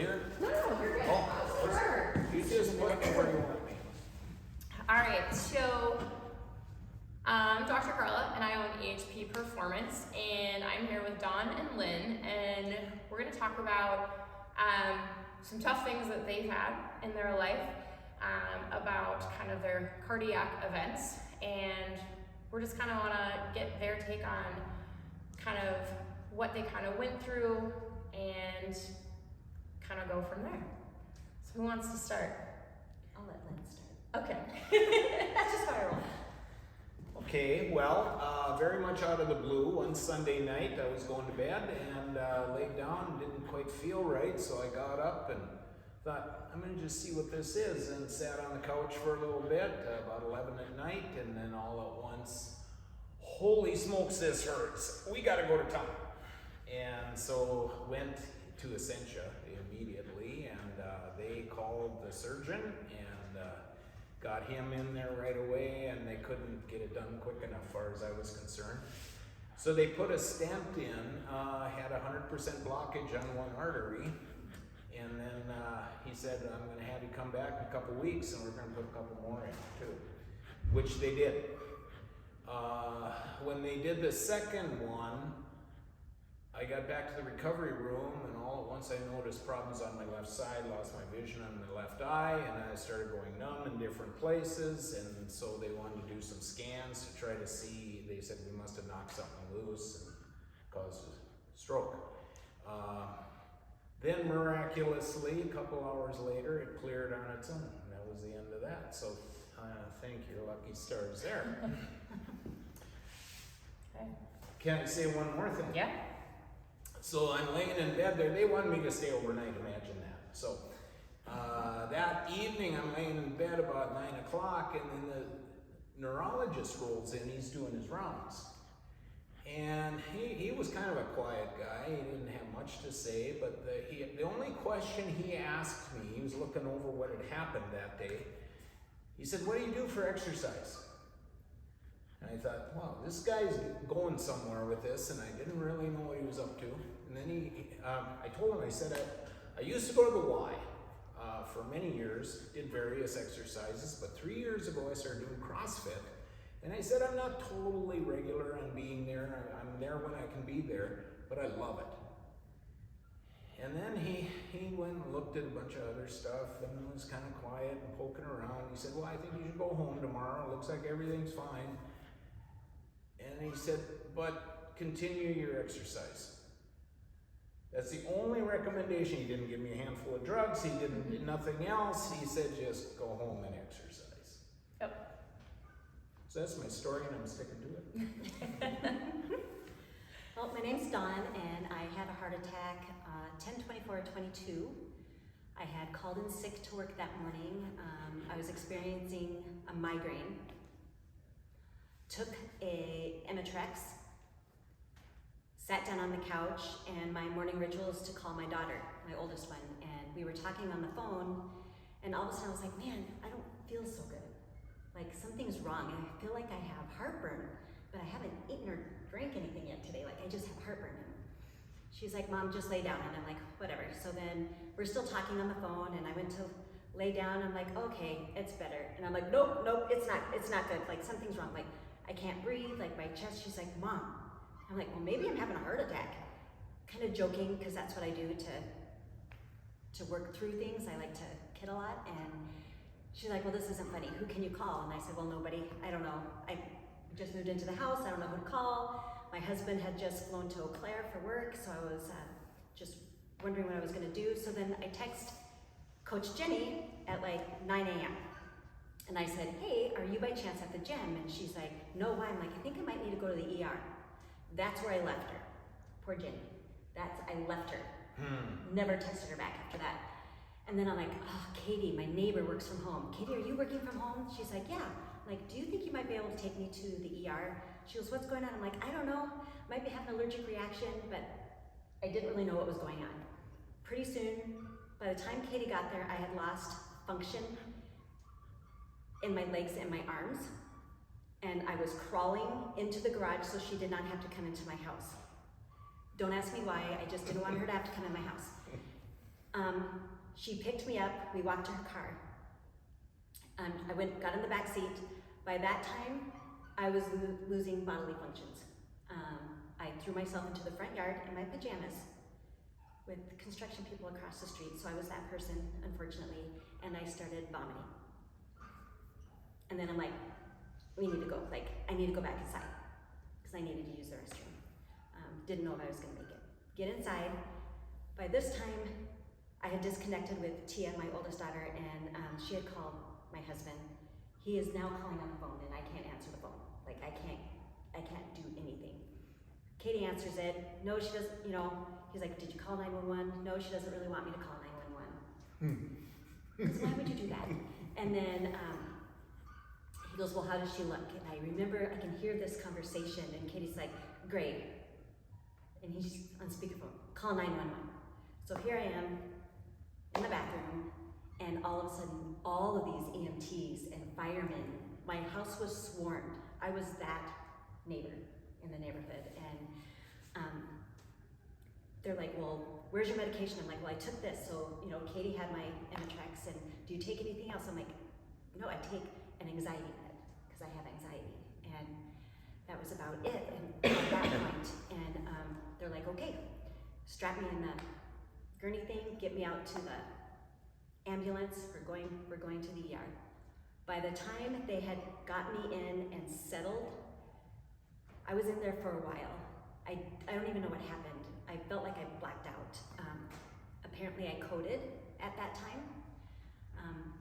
here? No, you're good. Oh, Sure. you just put me where you want me. All right, so I'm Dr. Carla, and I own EHP Performance, and I'm here with Dawn and Lynn, and we're going to talk about some tough things that they've had in their life, about kind of their cardiac events, and we're just kind of want to get their take on kind of what they kind of went through and kind of go from there. So who wants to start? I'll let Lynn start. Okay. That's just how I roll. Okay, well, very much out of the blue, one Sunday night I was going to bed and laid down, didn't quite feel right, so I got up and thought, I'm going to just see what this is, and sat on the couch for a little bit, about 11 at night, and then all at once, holy smokes, this hurts. We got to go to town. And so went to Essentia immediately, and they called the surgeon and got him in there right away, and they couldn't get it done quick enough as far as I was concerned. So they put a stent in, had 100% blockage on one artery, and then he said, I'm going to have you come back in a couple weeks, and we're going to put a couple more in too, which they did. When they did the second one, I got back to the recovery room, and all at once I noticed problems on my left side, lost my vision on my left eye, and I started going numb in different places, and so they wanted to do some scans to try to see. They said we must have knocked something loose and caused a stroke. Then miraculously, a couple hours later, it cleared on its own, and that was the end of that. So thank your lucky stars there. Okay. Can I say one more thing? Yeah. So I'm laying in bed there. They wanted me to stay overnight, imagine that. So that evening I'm laying in bed about 9 o'clock, and then the neurologist rolls in. He's doing his rounds. And he was kind of a quiet guy. He didn't have much to say, but the only question he asked me, he was looking over what had happened that day. He said, what do you do for exercise? And I thought, wow, this guy's going somewhere with this, and I didn't really know what he was up to. And then I told him, I said, I used to go to the Y for many years, did various exercises, but 3 years ago I started doing CrossFit. And I said, I'm not totally regular on being there. I'm there when I can be there, but I love it. And then he went and looked at a bunch of other stuff and was kind of quiet and poking around. He said, well, I think you should go home tomorrow. Looks like everything's fine. And he said, but continue your exercise. That's the only recommendation. He didn't give me a handful of drugs. He did nothing else. He said, just go home and exercise. Yep. So that's my story, and I'm sticking to it. Well, my name's Dawn, and I had a heart attack 10/24/22. I had called in sick to work that morning. I was experiencing a migraine. Took a Imitrex, sat down on the couch, and my morning ritual is to call my daughter, my oldest one, and we were talking on the phone, and all of a sudden I was like, man, I don't feel so good. Like something's wrong, and I feel like I have heartburn, but I haven't eaten or drank anything yet today. Like I just have heartburn. And she's like, Mom, just lay down. And I'm like, whatever. So then we're still talking on the phone, and I went to lay down. I'm like, okay, it's better. And I'm like, nope, it's not good. Like something's wrong. Like I can't breathe. Like my chest. She's like, Mom. I'm like, well, maybe I'm having a heart attack. Kind of joking, because that's what I do to work through things. I like to kid a lot, and she's like, well, this isn't funny. Who can you call? And I said, well, nobody. I don't know. I just moved into the house. I don't know who to call. My husband had just flown to Eau Claire for work, so I was just wondering what I was going to do. So then I text Coach Jenny at like 9 a.m. And I said, hey, are you by chance at the gym? And she's like, no, why? I'm like, I think I might need to go to the ER. That's where I left her. Poor Jenny. I left her. Never texted her back after that. And then I'm like, oh, Katie, my neighbor works from home. Katie, are you working from home? She's like, yeah. I'm like, do you think you might be able to take me to the ER? She goes, what's going on? I'm like, I don't know. Might be having an allergic reaction, but I didn't really know what was going on. Pretty soon, by the time Katie got there, I had lost function in my legs and my arms. And I was crawling into the garage so she did not have to come into my house. Don't ask me why, I just didn't want her to have to come in my house. She picked me up, we walked to her car. I got in the back seat. By that time, I was losing bodily functions. I threw myself into the front yard in my pajamas with construction people across the street, so I was that person, unfortunately, and I started vomiting. And then I'm like, we need to go, I need to go back inside, because I needed to use the restroom. Didn't know if I was gonna make it. Get inside. By this time, I had disconnected with Tia, my oldest daughter, and she had called my husband. He is now calling on the phone, and I can't answer the phone. I can't do anything. Katie answers it. No, she doesn't, he's like, did you call 911? No, she doesn't really want me to call 911. Because why would you do that? And then he goes, well, how does she look? And I remember, I can hear this conversation, and Katie's like, great. And he's on speakerphone, call 911. So here I am in the bathroom, and all of a sudden, all of these EMTs and firemen, my house was swarmed. I was that neighbor in the neighborhood, and they're like, well, where's your medication? I'm like, well, I took this. So, Katie had my Imitrex, and do you take anything else? I'm like, no, I take an anxiety med, because I have anxiety. And that was about it, and at that point, and they're like, okay, strap me in the gurney thing, get me out to the ambulance, we're going to the ER. By the time they had got me in and settled, I was in there for a while. I don't even know what happened. I felt like I blacked out. Apparently I coded at that time.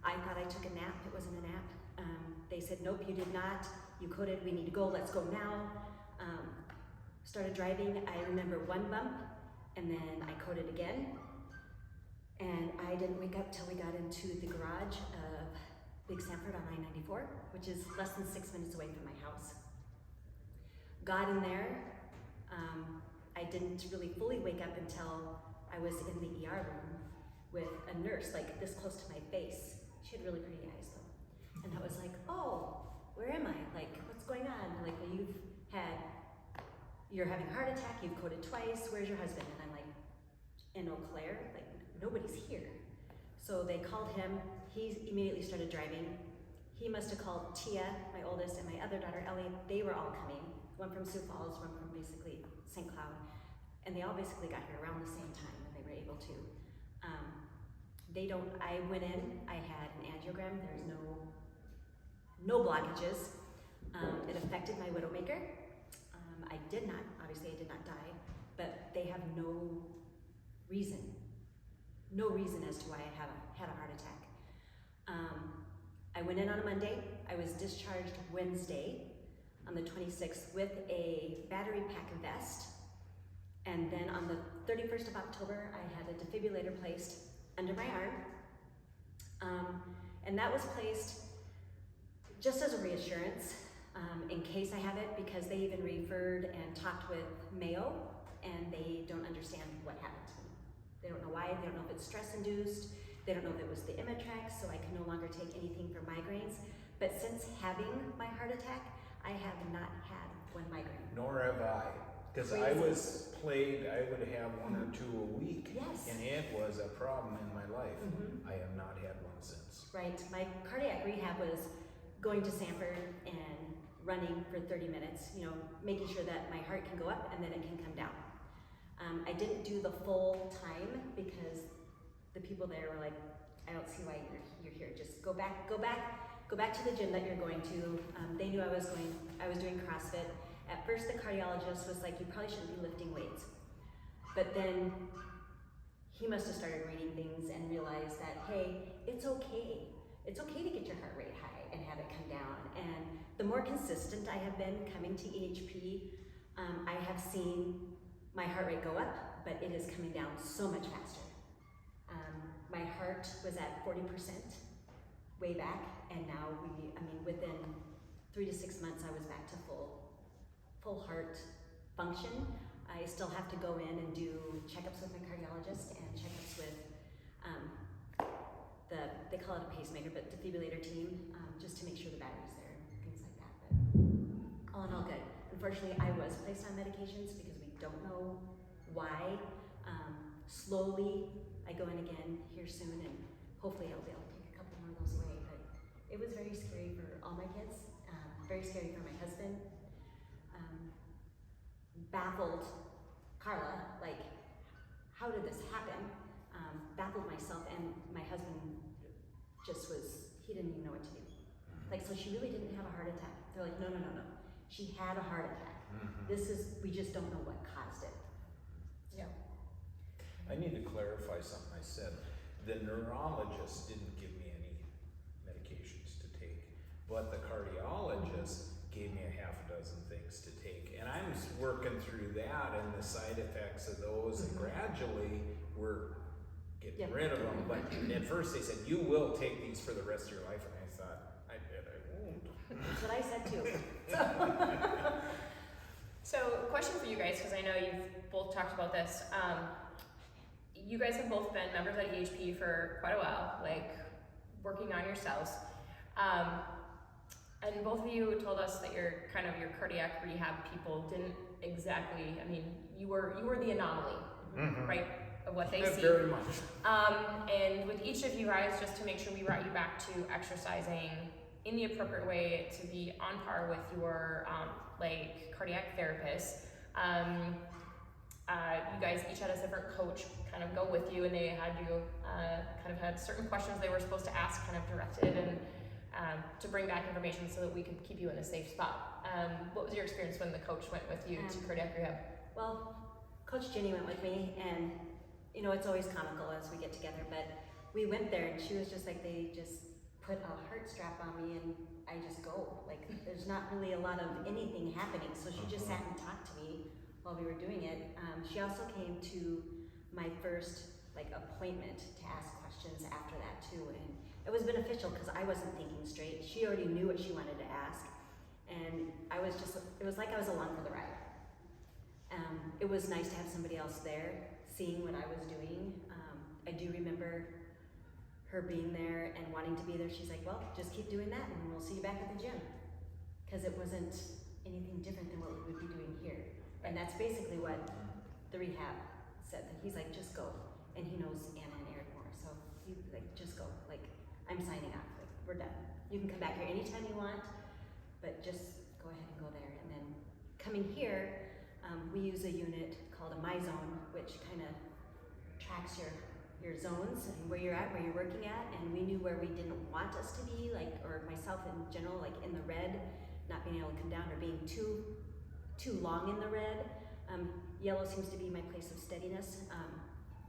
I thought I took a nap, it wasn't a nap. They said, nope, you did not, you coded, we need to go, let's go now. Started driving, I remember one bump, and then I coded again. And I didn't wake up till we got into the garage of Big Sanford on I-94, which is less than 6 minutes away from my house. Got in there. I didn't really fully wake up until I was in the ER room with a nurse, like this close to my face. She had really pretty eyes though. And I was like, oh, where am I? Like, what's going on? Like, well, you're having a heart attack, you've coded twice, where's your husband? And I'm like, in Eau Claire, like, nobody's here. So they called him, he immediately started driving. He must have called Tia, my oldest, and my other daughter, Ellie. They were all coming, one from Sioux Falls, one from basically St. Cloud. And they all basically got here around the same time, and they were able to. I went in, I had an angiogram, there's no blockages. It affected my widowmaker. Obviously I did not die, but they have no reason as to why I had a heart attack. I went in on a Monday. I was discharged Wednesday on the 26th with a battery pack vest. And then on the 31st of October, I had a defibrillator placed under my arm. And that was placed just as a reassurance in case I have it, because they even referred and talked with Mayo, and they don't understand what happened to me. They don't know why, they don't know if it's stress-induced, they don't know if it was the Imitrex, so I can no longer take anything for migraines. But since having my heart attack, I have not had one migraine. Nor have I. Because I was plagued, I would have one or two a week. Yes. And it was a problem in my life. I have not had one since. Right, my cardiac rehab was going to Sanford and running for 30 minutes, making sure that my heart can go up and then it can come down. I didn't do the full time because the people there were like, I don't see why you're here. Just go back to the gym that you're going to. They knew I was doing CrossFit. At first the cardiologist was like, you probably shouldn't be lifting weights. But then he must have started reading things and realized that, hey, it's okay. It's okay to get your heart rate high and have it come down. And the more consistent I have been coming to EHP, I have seen my heart rate go up, but it is coming down so much faster. My heart was at 40% way back, and now within 3 to 6 months, I was back to full heart function. I still have to go in and do checkups with my cardiologist and checkups with they call it a pacemaker, but defibrillator team, just to make sure the battery's there and things like that. But all in all, good. Unfortunately, I was placed on medications because we don't know why. Slowly, I go in again here soon, and hopefully I'll be able to take a couple more of those away. But it was very scary for all my kids, very scary for my husband. Baffled Carla, like, how did this happen? Baffled myself, and my husband just was, he didn't even know what to do. Like, so she really didn't have a heart attack. They're like, no. She had a heart attack. We just don't know what caused it. Yeah. I need to clarify something I said. The neurologist didn't give me any medications to take, but the cardiologist gave me a half a dozen things to take. And I'm working through that and the side effects of those, and gradually we're getting rid of them. But at first they said, you will take these for the rest of your life. And I thought, I bet I won't. That's what I said too. So, question for you guys, because I know you've both talked about this. You guys have both been members at EHP for quite a while, like working on yourselves. And both of you told us that your cardiac rehab people didn't exactly, I mean, you were the anomaly, right, of what they see. Very much. And with each of you guys, just to make sure we brought you back to exercising in the appropriate way to be on par with your cardiac therapist. You guys each had a different coach kind of go with you, and they had you had certain questions they were supposed to ask kind of directed, and to bring back information so that we could keep you in a safe spot. What was your experience when the coach went with you to cardiac rehab? Well, Coach Jenny went with me, and it's always comical as we get together, but we went there and she was just like, they just put a heart strap on me and I just go. Like, there's not really a lot of anything happening, so she just sat and talked to me while we were doing it. She also came to my first appointment to ask questions after that too, and it was beneficial because I wasn't thinking straight. She already knew what she wanted to ask, and it was like I was along for the ride. It was nice to have somebody else there, seeing what I was doing. I do remember her being there and wanting to be there. She's like, well, just keep doing that and we'll see you back at the gym. Because it wasn't anything different than what we would be doing here. And that's basically what the rehab said. He's like, just go. And he knows Anna and Eric more. So he's like, just go. Like, I'm signing off. Like, we're done. You can come back here anytime you want, but just go ahead and go there. And then coming here, we use a unit called a MyZone, which kind of tracks your zones and where you're at, where you're working at. And we knew where we didn't want us to be, or myself in general, in the red, not being able to come down, or being too long in the red. Yellow seems to be my place of steadiness,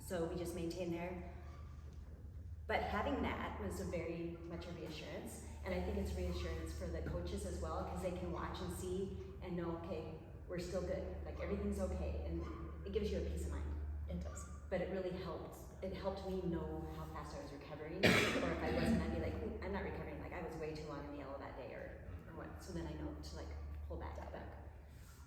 so we just maintain there. But having that was a very much a reassurance, and I think it's reassurance for the coaches as well, because they can watch and see and know, okay, we're still good, everything's okay, and it gives you a peace of mind. It does. But it really helped. It helped me know how fast I was recovering, or if I wasn't, I'd be like, I'm not recovering, I was way too long in the yellow that day, or what. So then I know to pull back.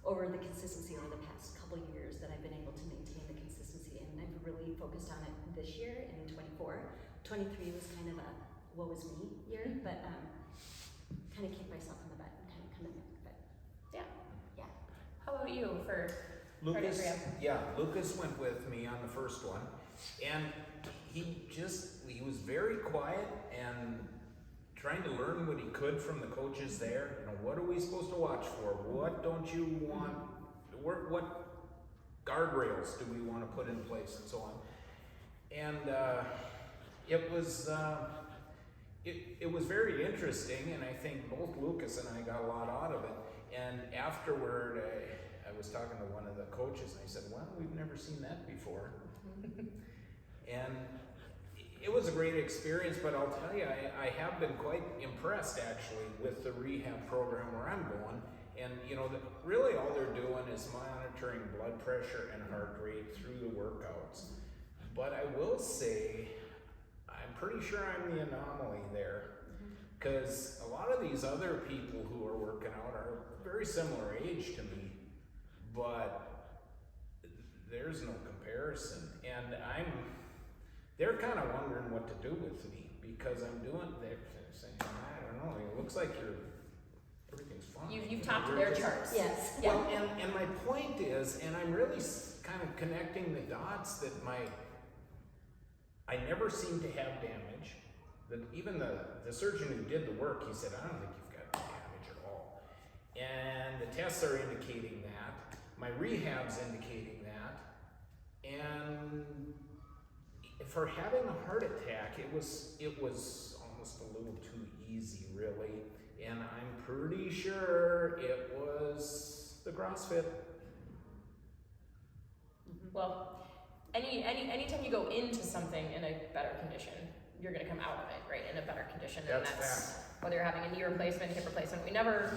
Over the consistency over the past couple years that I've been able to maintain the consistency, and I've really focused on it this year in 24. 23 was kind of a woe is me year, but kind of kicked myself in the butt and kind of coming back. But yeah. How about you for Lucas? cardiac rehab? Yeah, Lucas went with me on the first one, and he was very quiet and trying to learn what he could from the coaches there. What are we supposed to watch for? What don't you want? What guardrails do we want to put in place, and so on. And it was very interesting, and I think both Lucas and I got a lot out of it. And afterward, I was talking to one of the coaches, and I said, well, we've never seen that before. And it was a great experience, but I'll tell you, I have been quite impressed actually with the rehab program where I'm going. And really all they're doing is monitoring blood pressure and heart rate through the workouts. But I will say, I'm pretty sure I'm the anomaly there, because a lot of these other people who are working out are very similar age to me, but there's no comparison. And they're kind of wondering what to do with me, because they're saying, I don't know, it looks like you're everything's fine. You've topped their charts. Yes. Yeah. Well, and my point is, and I'm really kind of connecting the dots that I never seem to have damage. That even the surgeon who did the work, he said, I don't think you've got damage at all. And the tests are indicating that. My rehab's indicating that. And for having a heart attack, it was almost a little too easy, really. And I'm pretty sure it was the CrossFit. Well, anytime you go into something in a better condition, you're gonna come out of it, right, in a better condition. And That's whether you're having a knee replacement, hip replacement. We never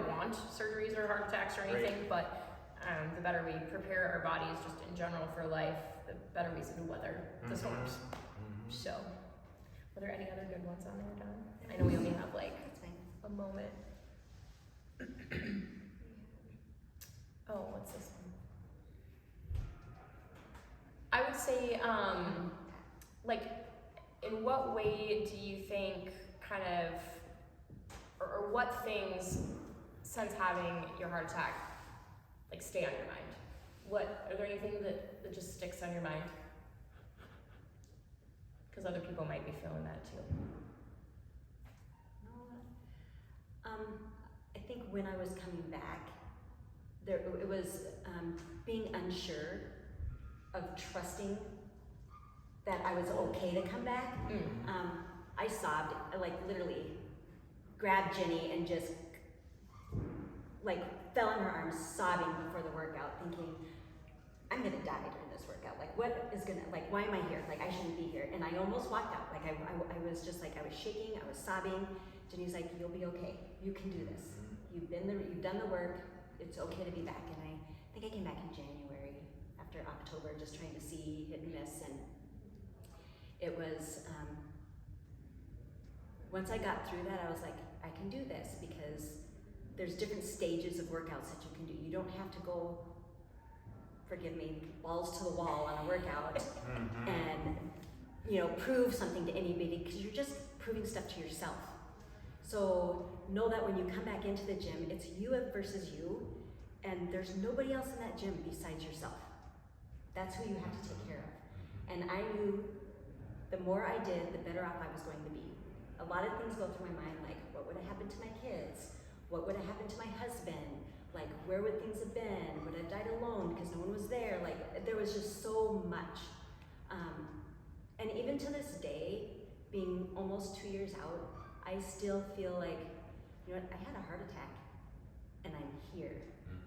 want surgeries or heart attacks or anything, but the better we prepare our bodies just in general for life, the better we can weather the storms. Mm-hmm. So, were there any other good ones on there, Don? I know we only have like That's fine. a moment. Oh, what's this one? I would say, like, in what way do you think kind of, or what things since having your heart attack, like, stay on your mind? Are there anything that just sticks on your mind? Because other people might be feeling that too. I think when I was coming back, it was being unsure of trusting that I was okay to come back. I sobbed, I like literally grabbed Jenny and just like fell in her arms sobbing before the workout, thinking, I'm gonna die during this workout. Like what is gonna, like why am I here? Like I shouldn't be here. And I almost walked out. Like I was just like, I was shaking, I was sobbing. Jenny's like, you'll be okay. You can do this. You've done the work. It's okay to be back. And I think I came back in January after October, just trying to see hit and miss. And it was, once I got through that, I was like, I can do this because there's different stages of workouts that you can do. You don't have to go, forgive me, balls to the wall on a workout and, you know, prove something to anybody because you're just proving stuff to yourself. So know that when you come back into the gym, it's you versus you, and there's nobody else in that gym besides yourself. That's who you have to take care of. And I knew the more I did, the better off I was going to be. A lot of things go through my mind, like what would have happened to my kids? What would have happened to my husband? Like where would things have been? Would I have died alone because no one was there? Like there was just so much. And even to this day, being almost 2 years out, I still feel like, you know what, I had a heart attack and I'm here.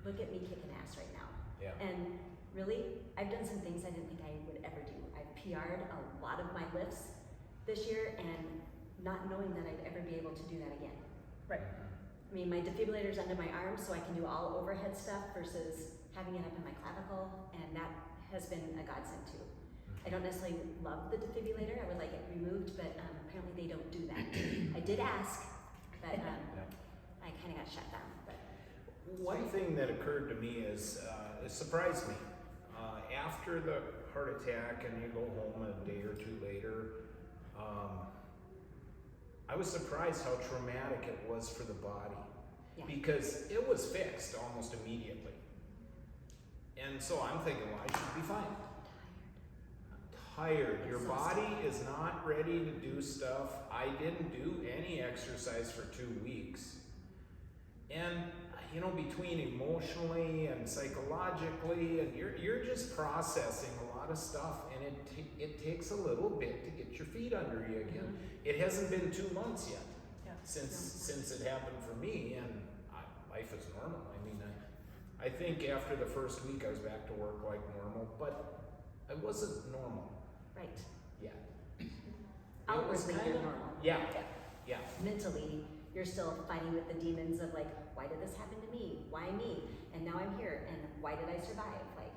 Look at me kicking ass right now. Yeah. And really, I've done some things I didn't think I would ever do. I've PR'd a lot of my lifts this year and not knowing that I'd ever be able to do that again. Right. I mean, my defibrillator's under my arm so I can do all overhead stuff versus having it up in my clavicle, and that has been a godsend too. I don't necessarily love the defibrillator, I would like it removed, but apparently they don't do that. I did ask, but I kind of got shut down. But One thing that occurred to me is, it surprised me. After the heart attack and you go home a day or two later, I was surprised how traumatic it was for the body. Yeah. Because it was fixed almost immediately. And so I'm thinking, well, I should be fine. Tired. Your body is not ready to do stuff. I didn't do any exercise for 2 weeks. And you know, between emotionally and psychologically, and you're just processing a lot of stuff, and it takes a little bit to get your feet under you again. It hasn't been 2 months yet since it happened for me, and life is normal. I mean, I think after the first week I was back to work like normal, but I wasn't normal. right. Yeah. Outwardly, you're normal. Yeah. Mentally, you're still fighting with the demons of like, why did this happen to me? Why me? And now I'm here, and why did I survive? Like,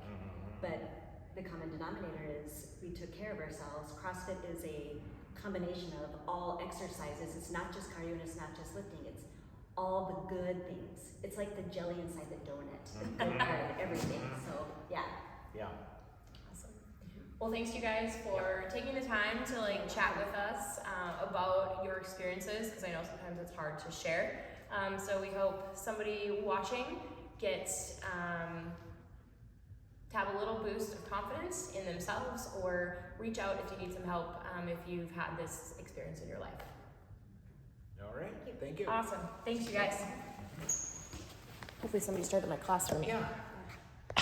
but the common denominator is we took care of ourselves. CrossFit is a combination of all exercises. It's not just cardio and it's not just lifting. It's all the good things. It's like the jelly inside the donut, everything. So yeah. Awesome. Well, thanks you guys for taking the time to like chat with us about your experiences, because I know sometimes it's hard to share. So we hope somebody watching gets to have a little boost of confidence in themselves, or reach out if you need some help if you've had this experience in your life. All right, thank you. Awesome. Thanks, you guys. Hopefully somebody started my class for me. Yeah.